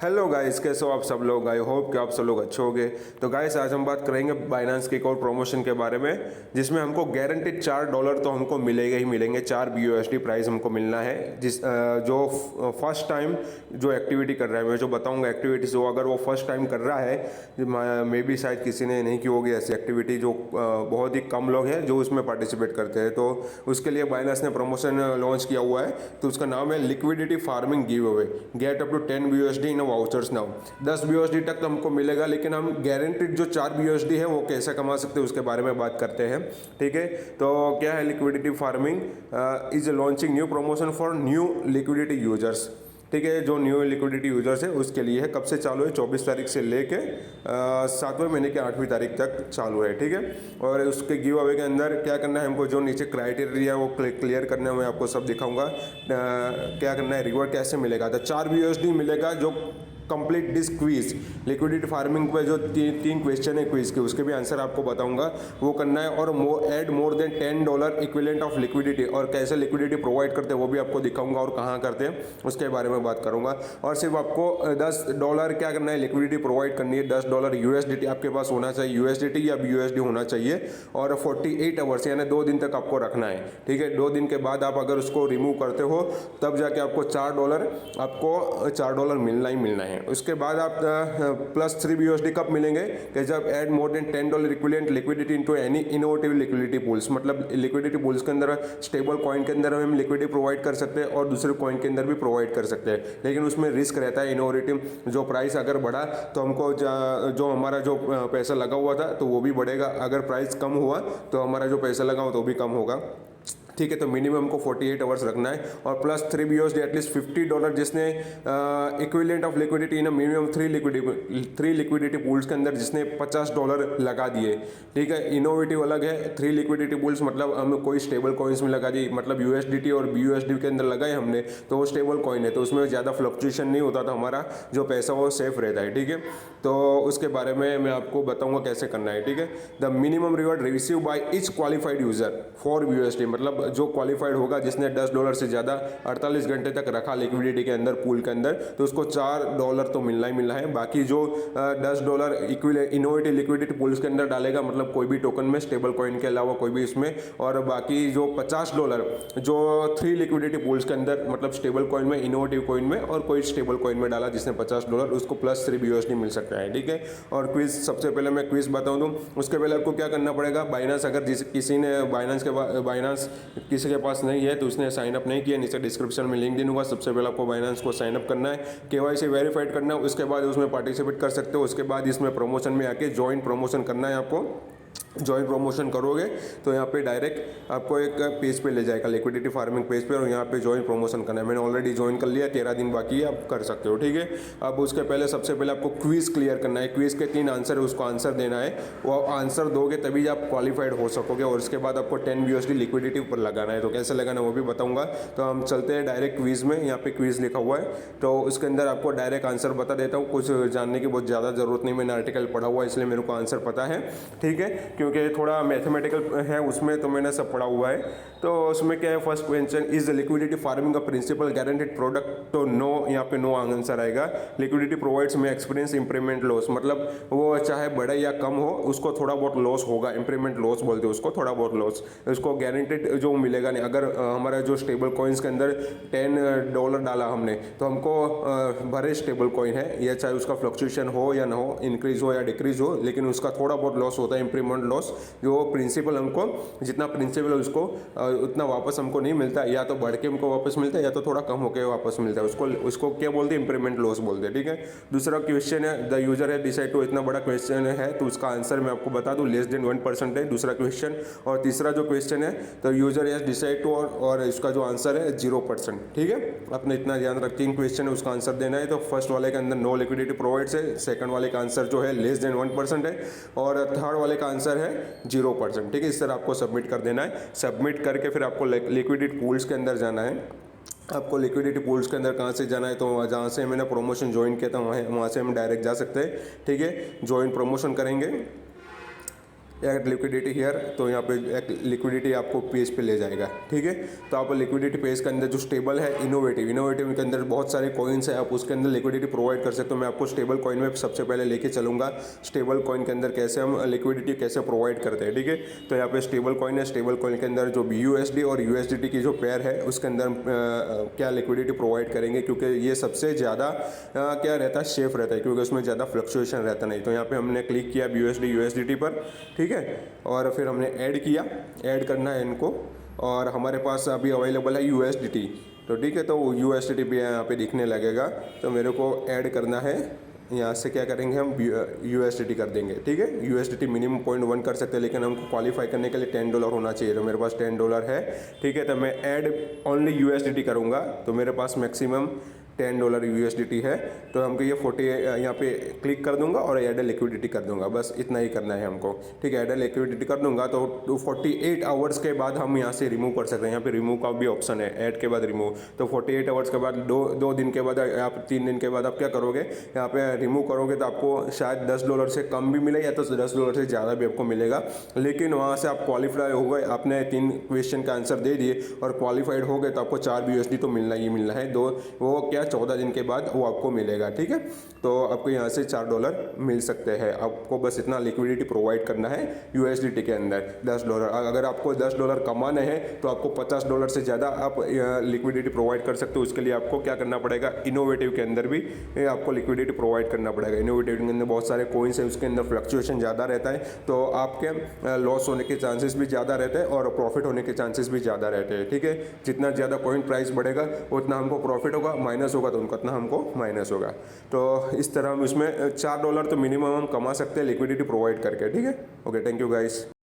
Hello guys, कैसे हो आप सब लोग। आई होप कि आप सब लोग अच्छे होंगे। तो गाइस आज हम बात करेंगे बाइनेंस के एक और प्रमोशन के बारे में, जिसमें हमको गारंटीड $4 तो हमको मिलेंगे ही मिलेंगे। 4 BUSD प्राइस हमको मिलना है। जो फर्स्ट टाइम जो एक्टिविटी कर रहा है, मैं जो बताऊंगा एक्टिविटीज, वो अगर वो फर्स्ट टाइम कर रहा है, मे बी शायद किसी ने नहीं की होगी ऐसी एक्टिविटी, जो बहुत ही कम लोग हैं जो उसमें पार्टिसिपेट करते हैं। तो उसके लिए बाइनेंस ने प्रमोशन लॉन्च किया हुआ है। तो उसका नाम है liquidity farming give away, get up to 10 BUSD in vouchers now. 10 BUSD तक तो हमको मिलेगा, लेकिन हम गारंटीड जो 4 BUSD है वो कैसे कमा सकते हैं उसके बारे में बात करते हैं। ठीक है, तो क्या है liquidity farming is launching new promotion for new liquidity users. ठीक है, जो न्यू लिक्विडिटी यूजर्स है उसके लिए है। कब से चालू है? 24 तारीख से लेके 7वें महीने के 8वीं तारीख तक चालू है। ठीक है, और उसके गिव अवे के अंदर क्या करना है हमको, जो नीचे क्राइटेरिया वो क्लियर करना है, मैं आपको सब दिखाऊंगा। क्या करना है, रिवॉर्ड कैसे मिलेगा। तो 4 BUSD मिलेगा जो complete this quiz. Liquidity farming पे जो तीन क्वेश्चन है क्विज के, उसके भी आंसर आपको बताऊंगा, वो करना है। और add more than $10 equivalent of liquidity, और कैसे लिक्विडिटी प्रोवाइड करते हैं वो भी आपको दिखाऊंगा, और कहाँ करते हैं उसके बारे में बात करूंगा। और सिर्फ आपको $10 क्या करना है, लिक्विडिटी प्रोवाइड करनी है। $10 USDT आपके पास होना चाहिए, USDT या BUSD होना चाहिए, और 48 आवर्स यानी 2 दिन तक आपको रखना है। ठीक है, 2 दिन के बाद आप अगर उसको रिमूव करते हो तब जाके आपको $4 मिलना ही मिलना है। उसके बाद आप +3 BUSD कब मिलेंगे कि जब add more than $10 equivalent liquidity into any innovative liquidity pools. मतलब लिक्विडिटी पूल्स के अंदर स्टेबल कॉइन के अंदर हम लिक्विडिटी प्रोवाइड कर सकते हैं, और दूसरे कॉइन के अंदर भी प्रोवाइड कर सकते हैं, लेकिन उसमें रिस्क रहता है। इनोवेटिव जो प्राइस अगर बढ़ा तो हमको जो हमारा जो पैसा लगा हुआ था तो वो भी बढ़ेगा, अगर प्राइस कम हुआ तो हमारा जो पैसा लगा हो तो भी कम होगा। ठीक है, तो मिनिमम हमको 48 आवर्स रखना है, और +3 BUSD एटलीस्ट $50 जिसने equivalent of liquidity in minimum 3 liquidity pools के अंदर जिसने $50 लगा दिए। ठीक है, इनोवेटिव अलग है। 3 लिक्विडिटी पूल्स मतलब हम कोई स्टेबल कॉइन्स में लगा दी, मतलब USDT और BUSD के अंदर लगाए हमने, तो वो स्टेबल कॉइन है, तो उसमें ज़्यादा फ्लक्चुएशन नहीं होता, तो हमारा जो पैसा वो सेफ रहता है। ठीक है, तो उसके बारे में मैं आपको बताऊंगा कैसे करना है। ठीक है, the minimum reward receive by each qualified user 4 BUSD, मतलब जो क्वालिफाइड होगा जिसने $10 से ज़्यादा 48 घंटे तक रखा लिक्विडिटी के अंदर, पूल के अंदर, तो उसको $4 तो मिलना ही मिलना है। बाकी जो $10 इनोवेटिव लिक्विडिटी पूल्स के अंदर डालेगा, मतलब कोई भी टोकन में, स्टेबल कॉइन के अलावा कोई भी इसमें, और बाकी जो $50 जो 3 लिक्विडिटी पूल्स के अंदर, मतलब स्टेबल कॉइन में, इनोवेटिव कॉइन में, और कोई स्टेबल कॉइन में डाला जिसने $50, उसको +3 BUSD मिल सकता है। ठीक है, और क्विज, सबसे पहले मैं क्विज बताऊँ दूँ, उसके पहले आपको क्या करना पड़ेगा। बाइनेंस, अगर किसी ने बाइनेंस किसी के पास नहीं है तो उसने साइन अप नहीं किया, नीचे डिस्क्रिप्शन में लिंक दे दूंगा। सबसे पहले आपको बाइनेंस को साइन अप करना है, KYC वेरीफाइड करना है, उसके बाद उसमें पार्टिसिपेट कर सकते हो। उसके बाद इसमें प्रमोशन में आके ज्वाइन प्रमोशन करना है आपको। ज्वाइन प्रमोशन करोगे तो यहाँ पे डायरेक्ट आपको एक पेज पे ले जाएगा, लिक्विडिटी फार्मिंग पेज पे, और यहाँ पे ज्वाइन प्रमोशन करना है। मैंने ऑलरेडी ज्वाइन कर लिया, 13 दिन बाकी है, आप कर सकते हो। ठीक है, अब उसके पहले सबसे पहले आपको क्विज क्लियर करना है। क्विज के 3 आंसर है, उसको आंसर देना है। वो आंसर दोगे तभी आप क्वालिफाइड हो सकोगे, और उसके बाद आपको 10 BUSD लिक्विडिटी पर लगाना है। तो कैसे लगाना है वो भी बताऊँगा। तो हम चलते हैं डायरेक्ट क्विज में। यहाँ पे क्विज लिखा हुआ है, तो उसके अंदर आपको डायरेक्ट आंसर बता देता हूँ। कुछ जानने की बहुत ज़्यादा जरूरत नहीं, मैंने आर्टिकल पढ़ा हुआ है इसलिए मेरे को आंसर पता है। ठीक है, क्योंकि थोड़ा मैथमेटिकल है उसमें, तो मैंने सब पढ़ा हुआ है। तो उसमें क्या है, first question, is liquidity farming का प्रिंसिपल गारंटेड प्रोडक्ट। तो नो, यहाँ पे नो आंसर आएगा। लिक्विडिटी प्रोवाइड्स में एक्सपीरियंस इंप्रूवमेंट लॉस, मतलब वो चाहे बढ़े या कम हो उसको थोड़ा बहुत लॉस होगा, इंप्रूवमेंट लॉस बोलते हैं उसको, थोड़ा बहुत लॉस। उसको गारंटेड जो मिलेगा नहीं। अगर हमारा जो स्टेबल कॉइन्स के अंदर $10 डाला हमने, तो हमको भरे स्टेबल कॉइन है, या चाहे उसका फ्लक्चुएशन हो या ना हो, इंक्रीज हो या डिक्रीज हो, लेकिन उसका थोड़ा बहुत लॉस होता है, इंप्रूवमेंट लॉस। जो प्रिंसिपल हमको जितना प्रिंसिपल है उसको उतना वापस हमको नहीं मिलता, या तो बढ़ के हमको वापस मिलता है या तो थोड़ा कम होकर वापस मिलता है। उसको क्या बोलते हैं, इंप्रूवमेंट लॉस बोलते हैं। ठीक है, दूसरा क्वेश्चन है, द यूजर है डिसाइड टू, इतना बड़ा क्वेश्चन है तो उसका आंसर मैं आपको बता दूं, लेस देन 1% है दूसरा क्वेश्चन। और तीसरा जो क्वेश्चन है, तो यूजर है डिसाइड टू, और इसका जो आंसर है 0%। ठीक है, अपने इतना ध्यान रख, 3 क्वेश्चन है उसका आंसर देना है। तो फर्स्ट वाले के अंदर नो लिक्विडिटी प्रोवाइड्स है, सेकंड वाले का आंसर जो है लेस देन 1% है, और थर्ड वाले का आंसर है 0%। ठीक है, इस तरह आपको सबमिट कर देना है। सबमिट करके फिर आपको लिक्विडिटी पूल्स के अंदर जाना है। आपको लिक्विडिटी पूल्स के अंदर कहाँ से जाना है, तो जहाँ से मैंने प्रमोशन ज्वाइन किया था वहाँ से हम डायरेक्ट जा सकते हैं। ठीक है, ज्वाइन प्रमोशन करेंगे। ऐड लिक्विडिटी हियर, तो यहाँ पे एक लिक्विडिटी आपको पेज पे ले जाएगा, ठीक है। तो आप लिक्विडिटी पेज के अंदर जो स्टेबल है इनोवेटिव के अंदर बहुत सारे कॉइन्स है, आप उसके अंदर लिक्विडिटी प्रोवाइड कर सकते हो। मैं आपको स्टेबल कॉइन में सबसे पहले लेके चलूँगा, स्टेबल कॉइन के अंदर कैसे हम लिक्विडिटी कैसे प्रोवाइड करते हैं, ठीक है। तो यहाँ पे स्टेबल कॉइन है, स्टेबल कॉइन के अंदर जो BUSD और USDT की जो पेयर है उसके अंदर क्या लिक्विडिटी प्रोवाइड करेंगे, क्योंकि ये सबसे ज़्यादा क्या रहता है, सेफ रहता है, क्योंकि उसमें ज़्यादा फ्लक्चुएशन रहता नहीं। तो यहाँ पे हमने क्लिक किया BUSD USDT पर, ठीक है, और फिर हमने ऐड किया, ऐड करना है इनको, और हमारे पास अभी अवेलेबल है USDT, तो ठीक है। तो USDT भी यहाँ पे दिखने लगेगा, तो मेरे को ऐड करना है। यहाँ से क्या करेंगे हम USDT कर देंगे, ठीक है। USDT मिनिमम 0.1 कर सकते हैं, लेकिन हमको क्वालिफाई करने के लिए $10 होना चाहिए, तो मेरे पास $10 है, ठीक है। तो मैं ऐड ओनली USDT करूँगा, तो मेरे पास मैक्सिमम $10 USDT है, तो हमको ये 40 यहाँ पे क्लिक कर दूंगा और ऐड लिक्विडिटी कर दूंगा, बस इतना ही करना है हमको, ठीक है। ऐड लिक्विडिटी कर दूंगा तो 48 आवर्स के बाद हम यहाँ से रिमूव कर सकते हैं। यहाँ पे रिमूव का भी ऑप्शन है, ऐड के बाद रिमूव। तो 48 आवर्स के बाद दो दिन के बाद, आप 3 दिन के बाद आप क्या करोगे, यहाँ पे रिमूव करोगे तो आपको शायद $10 से कम भी मिले, या तो $10 से ज़्यादा भी आपको मिलेगा, लेकिन वहाँ से आप क्वालिफाई हो गए, आपने 3 क्वेश्चन का आंसर दे दिए और क्वालिफाइड हो गए, तो आपको 4 USD तो मिलना ही मिलना है। वो क्या 14 दिन के बाद वो आपको मिलेगा, ठीक है। तो आपको यहाँ से $4 मिल सकते हैं, आपको बस इतना लिक्विडिटी प्रोवाइड करना है USDT के अंदर $10। अगर आपको $10 कमाने हैं तो आपको $50 से ज़्यादा आप लिक्विडिटी प्रोवाइड कर सकते हो। उसके लिए आपको क्या करना पड़ेगा, इनोवेटिव के अंदर भी आपको लिक्विडिटी प्रोवाइड करना पड़ेगा। इनोवेटिव के अंदर बहुत सारे कॉइन्स हैं, उसके अंदर फ्लक्चुएशन ज़्यादा रहता है, तो आपके लॉस होने के चांसेस भी ज़्यादा रहते हैं और प्रॉफिट होने के चांसेस भी ज़्यादा रहते हैं, ठीक है। जितना ज़्यादा कॉइन प्राइस बढ़ेगा उतना हमको प्रॉफिट होगा, माइनस होगा तो उतना हमको माइनस होगा। तो इस तरह हम इसमें $4 तो मिनिमम हम कमा सकते हैं लिक्विडिटी प्रोवाइड करके, ठीक है। Okay, thank you guys.